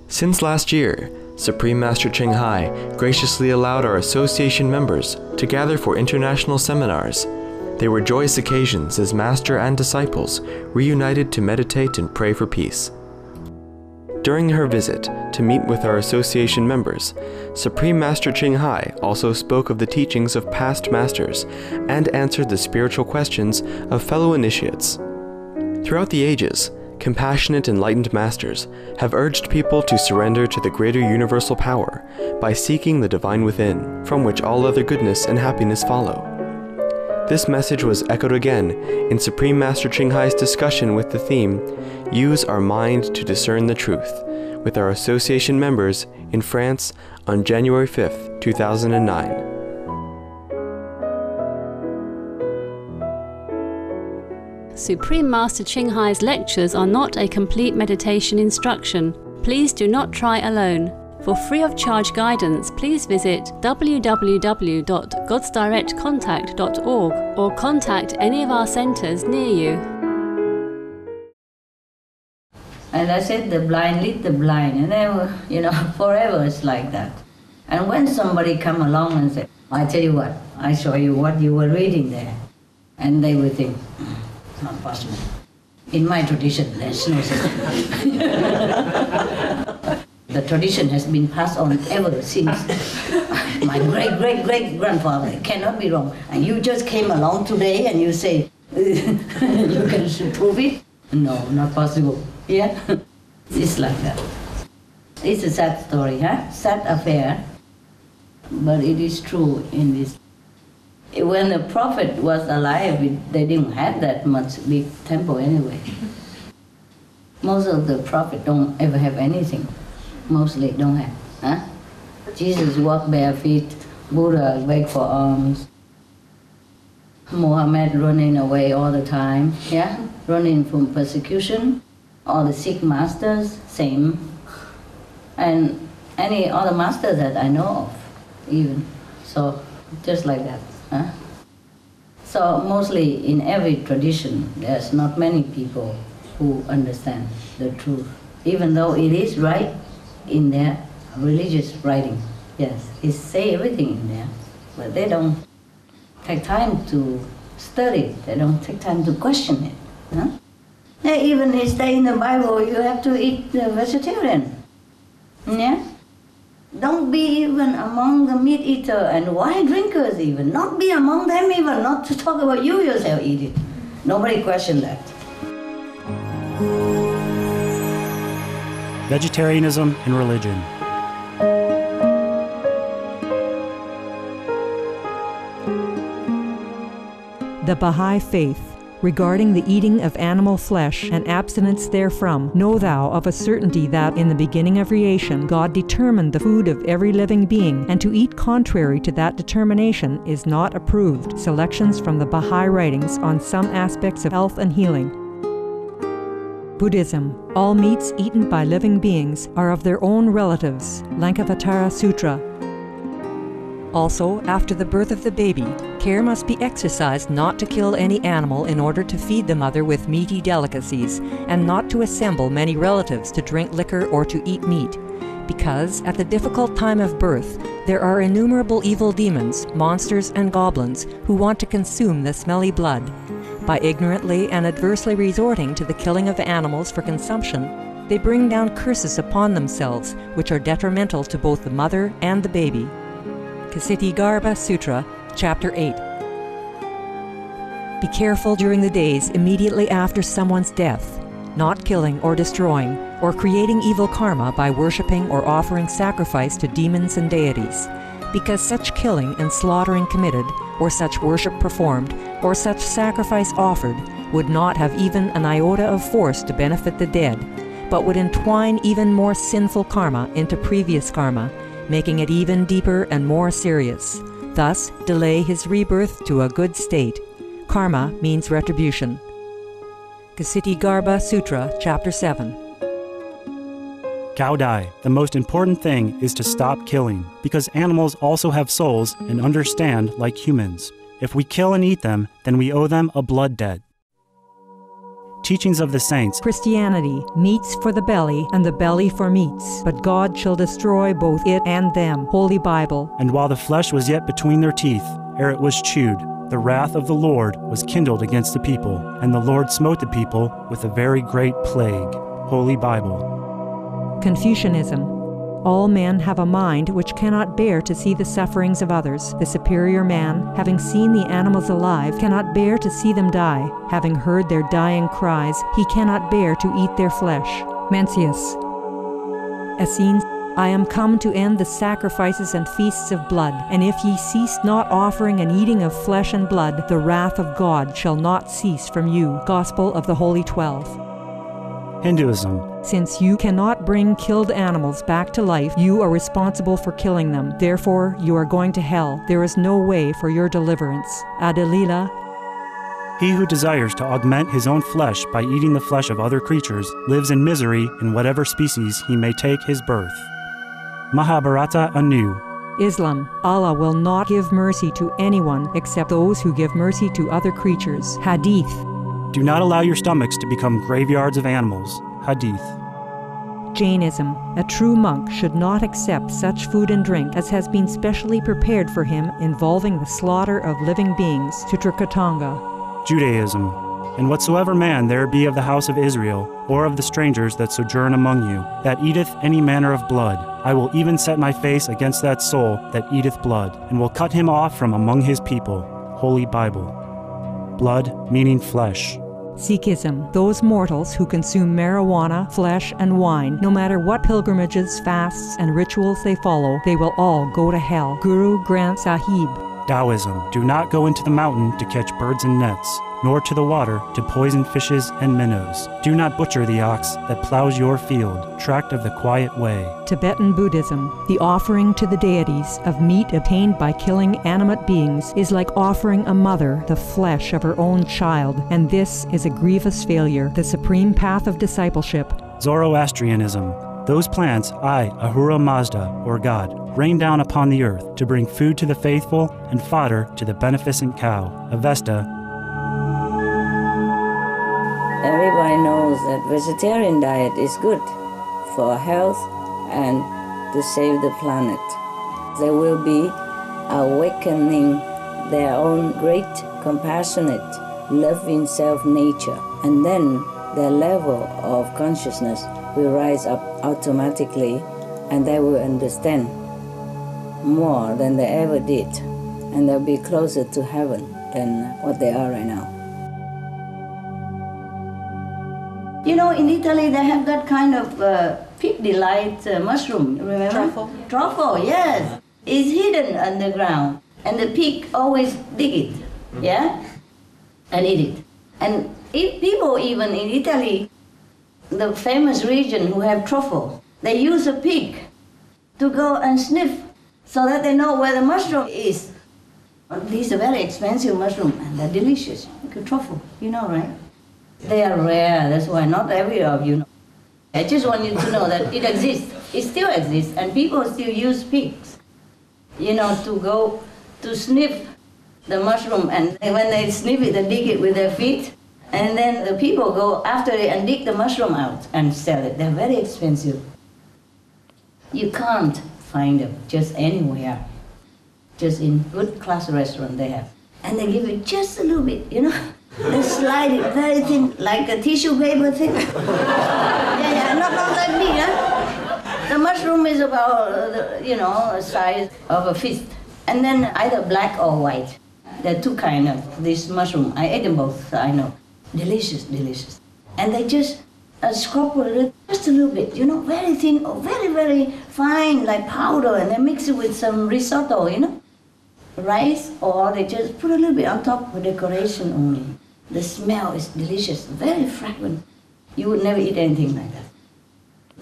Since last year, Supreme Master Ching Hai graciously allowed our association members to gather for international seminars. They were joyous occasions as Master and disciples reunited to meditate and pray for peace. During her visit to meet with our association members, Supreme Master Ching Hai also spoke of the teachings of past masters and answered the spiritual questions of fellow initiates. Throughout the ages, compassionate enlightened masters have urged people to surrender to the greater universal power by seeking the divine within, from which all other goodness and happiness follow. This message was echoed again in Supreme Master Ching Hai's discussion with the theme, Use Our Mind to Discern the Truth, with our association members in France on January 5th, 2009. Supreme Master Ching Hai's lectures are not a complete meditation instruction. Please do not try alone. For free of charge guidance, please visit www.godsdirectcontact.org or contact any of our centers near you. And I said, the blind lead the blind, and then, forever it's like that. And when somebody come along and say, I tell you what, I show you what you were reading there, and they would think, it's not possible. In my tradition, there's no such thing. The tradition has been passed on ever since my great-great-great-grandfather. It cannot be wrong. And you just came along today and you say, you can prove it? No, not possible. Yeah? It's like that. It's a sad story, huh? Sad affair. But it is true in this. When the prophet was alive, they didn't have that much big temple anyway. Most of the prophet don't ever have anything. Mostly don't have. Huh? Jesus walked bare feet, Buddha begged for alms, Muhammad running away all the time, yeah? Running from persecution. All the Sikh masters, same. And any other master that I know of, even. So, just like that. Huh? So, mostly in every tradition, there's not many people who understand the truth, even though it is right in their religious writing. Yes, it say everything in there, but they don't take time to study. They don't take time to question it. Huh? Even it say in the Bible, you have to eat vegetarian. Yeah? Don't be even among the meat eater and wine drinkers even. Not be among them even, not to talk about you yourself eat it. Nobody question that. Vegetarianism and religion. The Baha'i Faith. Regarding the eating of animal flesh and abstinence therefrom, know thou of a certainty that in the beginning of creation God determined the food of every living being, and to eat contrary to that determination is not approved. Selections from the Baha'i writings on some aspects of health and healing. Buddhism. All meats eaten by living beings are of their own relatives. Lankavatara Sutra. Also, after the birth of the baby, care must be exercised not to kill any animal in order to feed the mother with meaty delicacies, and not to assemble many relatives to drink liquor or to eat meat, because at the difficult time of birth, there are innumerable evil demons, monsters, and goblins who want to consume the smelly blood. By ignorantly and adversely resorting to the killing of animals for consumption, they bring down curses upon themselves, which are detrimental to both the mother and the baby. Ksitigarbha Sutra, Chapter 8. Be careful during the days immediately after someone's death, not killing or destroying, or creating evil karma by worshipping or offering sacrifice to demons and deities, because such killing and slaughtering committed, or such worship performed, or such sacrifice offered, would not have even an iota of force to benefit the dead, but would entwine even more sinful karma into previous karma, making it even deeper and more serious. Thus, delay his rebirth to a good state. Karma means retribution. Ksitigarbha Sutra, Chapter 7. Gao Dai, the most important thing is to stop killing, because animals also have souls and understand like humans. If we kill and eat them, then we owe them a blood debt. teachings of the saints. Christianity, meats for the belly, and the belly for meats. But God shall destroy both it and them. Holy Bible. And while the flesh was yet between their teeth, ere it was chewed, the wrath of the Lord was kindled against the people, and the Lord smote the people with a very great plague. Holy Bible. Confucianism. All men have a mind which cannot bear to see the sufferings of others. The superior man, having seen the animals alive, cannot bear to see them die. Having heard their dying cries, he cannot bear to eat their flesh. Mencius. Essenes. I am come to end the sacrifices and feasts of blood, and if ye cease not offering and eating of flesh and blood, the wrath of God shall not cease from you. Gospel of the Holy 12. Hinduism. Since you cannot bring killed animals back to life, you are responsible for killing them. Therefore, you are going to hell. There is no way for your deliverance. Adalila. He who desires to augment his own flesh by eating the flesh of other creatures lives in misery in whatever species he may take his birth. Mahabharata anew. Islam. Allah will not give mercy to anyone except those who give mercy to other creatures. Hadith. Do not allow your stomachs to become graveyards of animals. Hadith. Jainism. A true monk should not accept such food and drink as has been specially prepared for him involving the slaughter of living beings. Sutrakatanga. Judaism. And whatsoever man there be of the house of Israel, or of the strangers that sojourn among you, that eateth any manner of blood, I will even set my face against that soul that eateth blood, and will cut him off from among his people. Holy Bible. Blood meaning flesh. Sikhism. Those mortals who consume marijuana, flesh, and wine, no matter what pilgrimages, fasts, and rituals they follow, they will all go to hell. Guru Granth Sahib. Taoism. Do not go into the mountain to catch birds and nets, nor to the water to poison fishes and minnows. Do not butcher the ox that plows your field, tract of the quiet way. Tibetan Buddhism. The offering to the deities of meat obtained by killing animate beings is like offering a mother the flesh of her own child, and this is a grievous failure. The supreme path of discipleship. Zoroastrianism. Those plants I, Ahura Mazda, or God, rain down upon the earth to bring food to the faithful and fodder to the beneficent cow. Avesta. Everybody knows that vegetarian diet is good for health and to save the planet. They will be awakening their own great, compassionate, loving self-nature, and then their level of consciousness will rise up automatically, and they will understand more than they ever did, and they'll be closer to heaven than what they are right now. You know, in Italy they have that kind of pig delight mushroom, remember? Truffle. Truffle, yes. It's hidden underground, and the pig always dig it, yeah? And eat it. And if people even in Italy, the famous region who have truffle, they use a pig to go and sniff so that they know where the mushroom is. These are very expensive mushrooms, and they're delicious. Like a truffle, you know, right? They are rare, that's why not every of you know. I just want you to know that it exists. It still exists, and people still use pigs, you know, to go to sniff the mushroom, and when they sniff it, they dig it with their feet, and then the people go after it and dig the mushroom out and sell it. They're very expensive. You can't find them just anywhere. Just in good class restaurant they have. And they give it just a little bit, you know? They slide it very thin, like a tissue paper thing. yeah, not like me, huh? The mushroom is about, you know, the size of a fist. And then either black or white. There are two kinds of this mushroom. I ate them both, so I know. Delicious, delicious. And they just scrape it just a little bit, you know, very thin, or very, very fine, like powder, and they mix it with some risotto, you know, rice, or they just put a little bit on top for decoration only. The smell is delicious, very fragrant. You would never eat anything like that.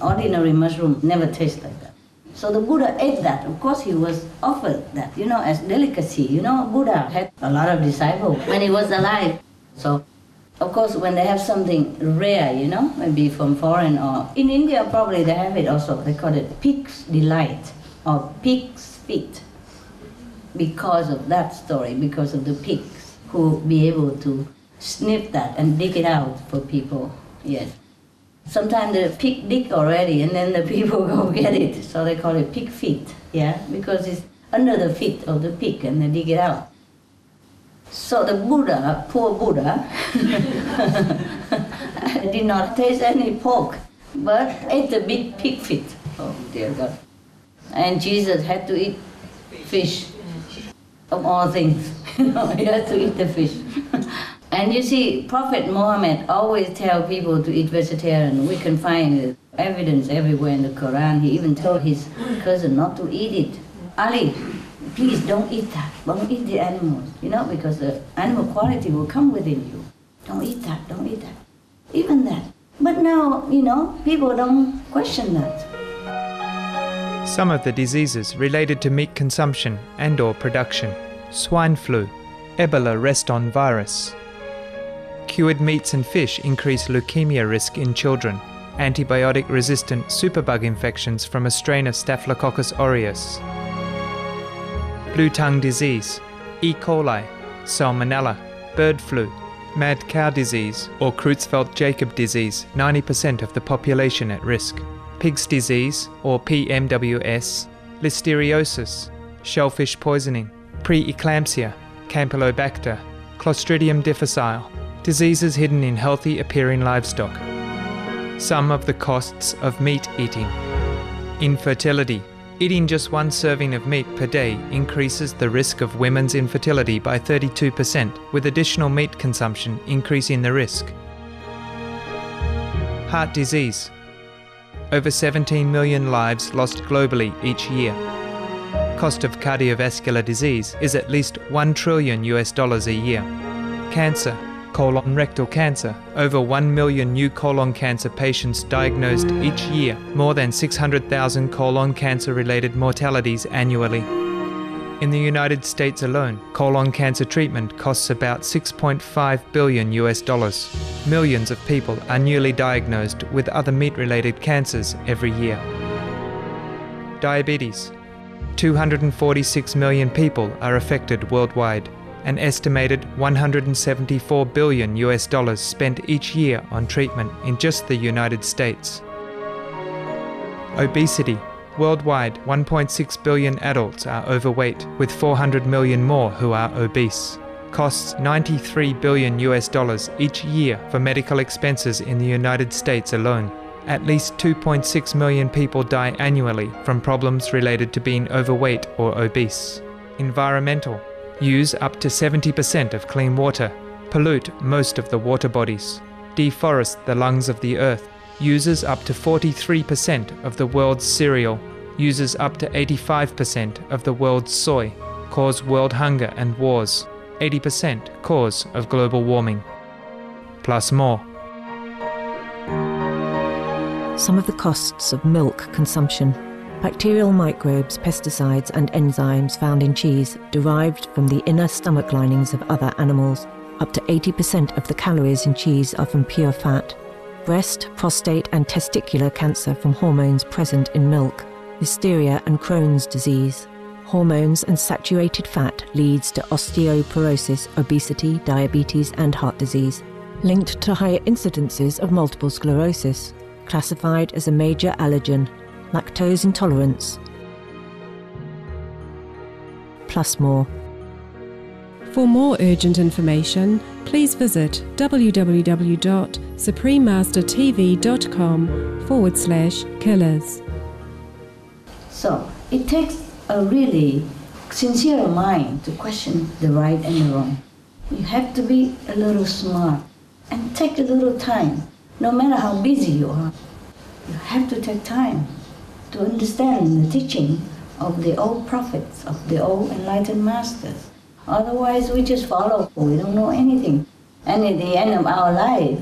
Ordinary mushroom never tastes like that. So the Buddha ate that. Of course, he was offered that, you know, as delicacy. You know, Buddha had a lot of disciples when he was alive. So, of course, when they have something rare, you know, maybe from foreign or in India, probably they have it also. They call it pig's delight or pig's feet. Because of that story, because of the pigs who be able to snip that and dig it out for people. Yes. Sometimes the pig dig already and then the people go get it. So they call it pig feet, yeah, because it's under the feet of the pig and they dig it out. So the Buddha, poor Buddha, did not taste any pork, but ate the big pig feet. Oh dear God. And Jesus had to eat fish, of all things. He had to eat the fish. And you see, Prophet Muhammad always tells people to eat vegetarian. We can find evidence everywhere in the Quran. He even told his cousin not to eat it. Ali, please don't eat that. Don't eat the animals, because the animal quality will come within you. Don't eat that, don't eat that. Even that. But now, people don't question that. Some of the diseases related to meat consumption and/or production: swine flu, Ebola reston virus. Cured meats and fish increase leukemia risk in children. Antibiotic-resistant superbug infections from a strain of Staphylococcus aureus. Blue tongue disease, E. coli, salmonella, bird flu, mad cow disease or Creutzfeldt-Jakob disease, 90% of the population at risk. Pig's disease or PMWS, listeriosis, shellfish poisoning, preeclampsia, Campylobacter, Clostridium difficile, diseases hidden in healthy appearing livestock. Some of the costs of meat eating. Infertility. Eating just one serving of meat per day increases the risk of women's infertility by 32%, with additional meat consumption increasing the risk. Heart disease. Over 17 million lives lost globally each year. Cost of cardiovascular disease is at least $1 trillion a year. Cancer. Colon rectal cancer. Over 1 million new colon cancer patients diagnosed each year, more than 600,000 colon cancer-related mortalities annually. In the United States alone, colon cancer treatment costs about $6.5 billion. Millions of people are newly diagnosed with other meat-related cancers every year. Diabetes. 246 million people are affected worldwide. An estimated $174 billion spent each year on treatment in just the United States. Obesity. Worldwide, 1.6 billion adults are overweight, with 400 million more who are obese. Costs $93 billion each year for medical expenses in the United States alone. At least 2.6 million people die annually from problems related to being overweight or obese. Environmental. Use up to 70% of clean water. Pollute most of the water bodies. Deforest the lungs of the earth. Uses up to 43% of the world's cereal. Uses up to 85% of the world's soy. Cause world hunger and wars. 80% cause of global warming. Plus more. Some of the costs of milk consumption. Bacterial microbes, pesticides and enzymes found in cheese derived from the inner stomach linings of other animals. Up to 80% of the calories in cheese are from pure fat. Breast, prostate and testicular cancer from hormones present in milk. Listeria and Crohn's disease. Hormones and saturated fat leads to osteoporosis, obesity, diabetes and heart disease. Linked to higher incidences of multiple sclerosis. Classified as a major allergen. Lactose intolerance. Plus more. For more urgent information, please visit www.suprememastertv.com/killers. So it takes a really sincere mind to question the right and the wrong. You have to be a little smart and take a little time. No matter how busy you are, you have to take time to understand the teaching of the old prophets, of the old enlightened masters. Otherwise, we just follow. We don't know anything. And at the end of our life,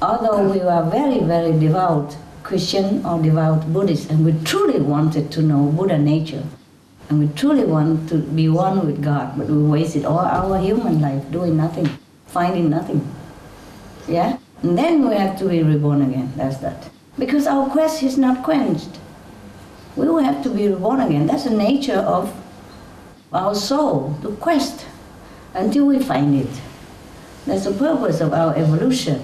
although we were very, very devout Christian or devout Buddhist, and we truly wanted to know Buddha nature, and we truly want to be one with God, but we wasted all our human life doing nothing, finding nothing. Yeah? And then we have to be reborn again. That's that. Because our quest is not quenched. We will have to be reborn again. That's the nature of our soul, to quest until we find it. That's the purpose of our evolution.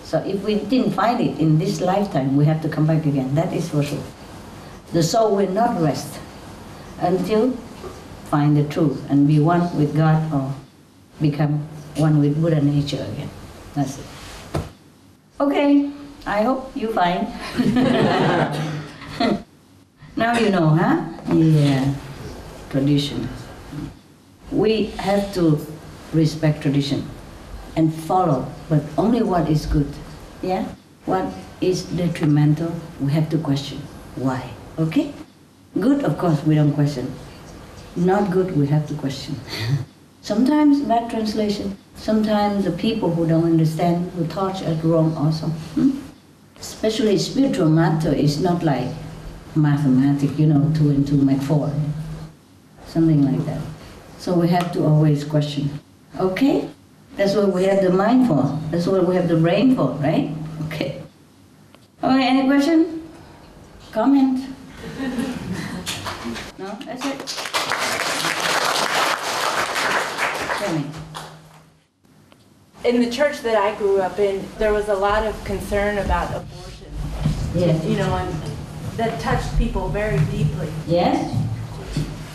So if we didn't find it in this lifetime, we have to come back again. That is for sure. The soul will not rest until find the truth and be one with God or become one with Buddha nature again. That's it. Okay, I hope you find. Now you know, huh? Yeah, tradition. We have to respect tradition and follow, but only what is good. Yeah? What is detrimental, we have to question. Why? Okay? Good, of course, we don't question. Not good, we have to question. Sometimes bad translation. Sometimes the people who don't understand will touch it wrong also. Especially spiritual matter is not like mathematics, 2 and 2 make 4. Something like that. So we have to always question. Okay? That's what we have the mind for. That's what we have the brain for, right? Okay. Okay, any question? Comment? No? That's it? Tell me. In the church that I grew up in, there was a lot of concern about abortion. Yes. And that touched people very deeply. Yes?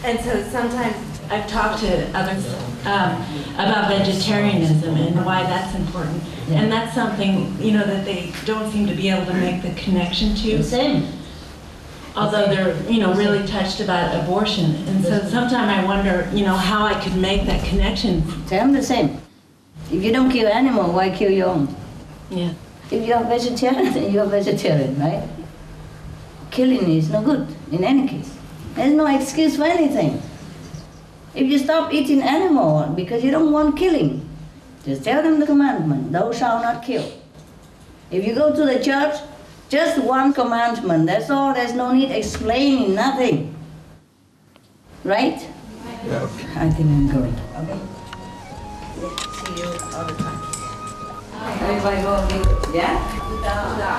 And so sometimes I've talked to others about vegetarianism and why that's important. Yeah. And that's something, that they don't seem to be able to make the connection to. The same. Although they're, really touched about abortion. And so sometimes I wonder, how I could make that connection. Tell them the same. If you don't kill animal, why kill your own? Yeah. If you are vegetarian, then you are vegetarian, right? Killing is no good, in any case. There's no excuse for anything. If you stop eating animal because you don't want killing, just tell them the commandment, thou shalt not kill. If you go to the church, just one commandment, that's all, there's no need explaining, nothing. Right? Yeah. I think I'm going. Okay? See you all the time. Everybody go, yeah?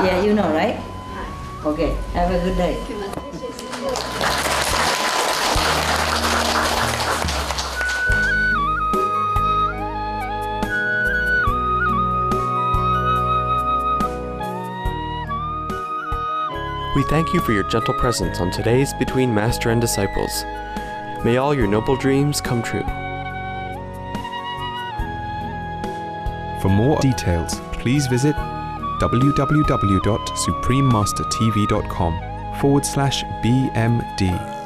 Yeah, you know, right? Okay, have a good day. We thank you for your gentle presence on today's Between Master and Disciples. May all your noble dreams come true. For more details, please visit www.suprememastertv.com/BMD.